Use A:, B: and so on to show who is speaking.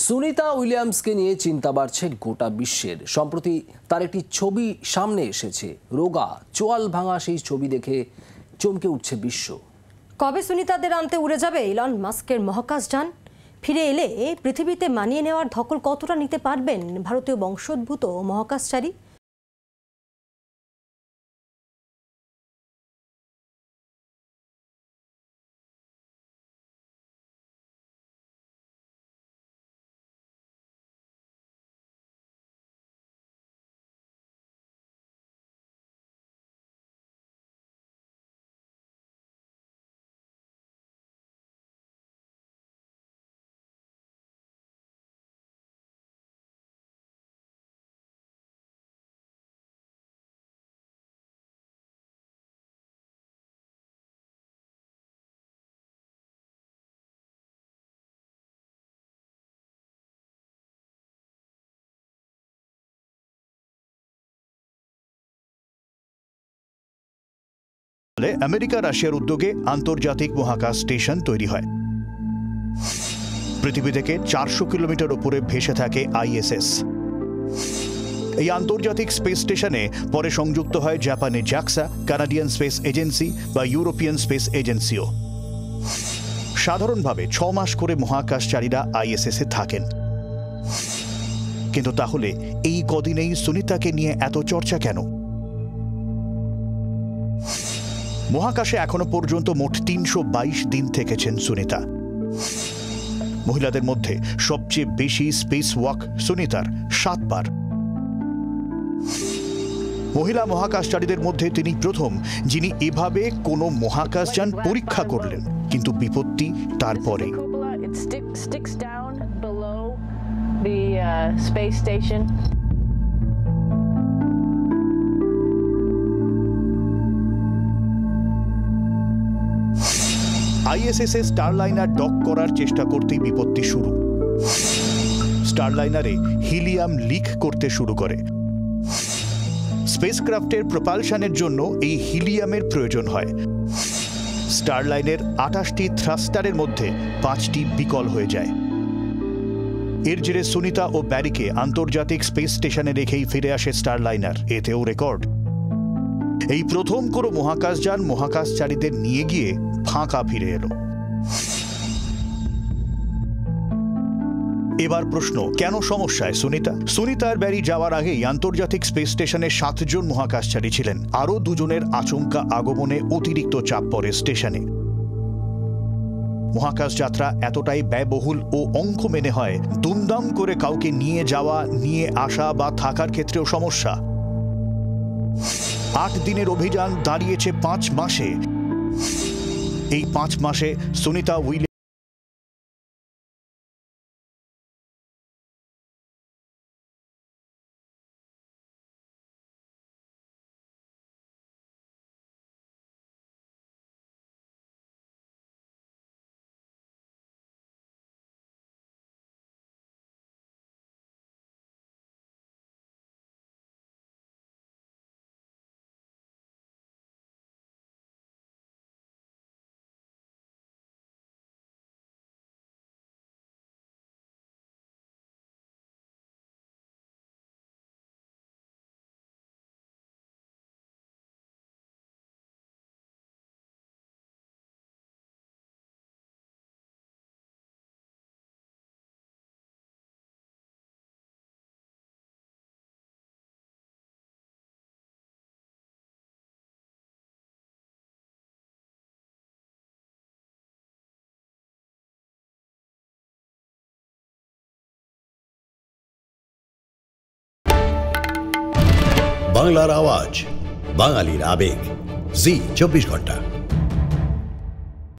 A: সুনিতা উইলিয়ামসকে নিয়ে চিন্তা বাড়ছে গোটা বিশ্বের। সম্প্রতি তার একটি ছবি সামনে এসেছে। রোগা চোয়াল ভাঙা সেই ছবি দেখে চমকে উঠছে বিশ্ব।
B: কবে সুনিতাদের আনতে উড়ে যাবে ইলন মাস্কের মহাকাশযান? ফিরে এলে পৃথিবীতে মানিয়ে নেওয়ার ধকল কতটা নিতে পারবেন ভারতীয় বংশোদ্ভূত মহাকাশচারী?
C: আমেরিকা রাশিয়ার উদ্যোগে আন্তর্জাতিক মহাকাশ স্টেশন তৈরি হয়। পৃথিবী থেকে 400 কিলোমিটার উপরে ভেসে থাকে আইএসএস। এই আন্তর্জাতিক স্পেস স্টেশনে পরে সংযুক্ত হয় জাপানে জ্যাক্সা, কানাডিয়ান স্পেস এজেন্সি বা ইউরোপিয়ান স্পেস এজেন্সিও। সাধারণভাবে 6 মাস করে মহাকাশচারীরা আইএসএস এ থাকেন। কিন্তু তাহলে এই কদিনেই সুনিতাকে নিয়ে এত চর্চা কেন? মহাকাশে এখনো পর্যন্ত মোট 322 দিন থেকেছেন সুনিতা। মহিলাদের মধ্যে সবচেয়ে বেশি স্পেস ওয়াক সুনিতার 7 বার। মহিলা মহাকাশচারীদের মধ্যে তিনি প্রথম যিনি এভাবে কোনো মহাকাশযান পরীক্ষা করলেন, কিন্তু বিপত্তি তারপরে। আইএসএস এ স্টারলাইনার ডক করার চেষ্টা করতেই বিপত্তি শুরু। স্টারলাইনারে হিলিয়াম লিক করতে শুরু করে। স্পেসক্রাফটের প্রপালশনের জন্য এই হিলিয়ামের প্রয়োজন হয়। স্টারলাইনের 28টি থ্রাস্টারের মধ্যে 5টি বিকল হয়ে যায়। এর জেরে সুনিতা ও ব্যারিকে আন্তর্জাতিক স্পেস স্টেশনে রেখেই ফিরে আসে স্টারলাইনার। এতেও রেকর্ড। এই প্রথম কোনো মহাকাশযান মহাকাশচারীদের নিয়ে গিয়ে ফাঁকা ফিরে এলো। এবার প্রশ্ন, কেন সমস্যায় সুনিতা? সুনিতার ব্যারি যাওয়ার আগেই আন্তর্জাতিক স্পেস স্টেশনে 7 জন মহাকাশচারী ছিলেন। আরও 2 জনের আচমকা আগমনে অতিরিক্ত চাপ পড়ে স্টেশনে। মহাকাশ যাত্রা এতটাই ব্যয়বহুল ও অঙ্ক মেনে হয়, দুমদাম করে কাউকে নিয়ে যাওয়া, নিয়ে আসা বা থাকার ক্ষেত্রেও সমস্যা। 8 দিনের অভিযান দাঁড়িয়েছে 5 মাসে। এই 5 মাসে সুনিতা উইলিয়ামস
D: বাংলার আওয়াজ, বাঙালির আবেগ, জি 24 ঘন্টা।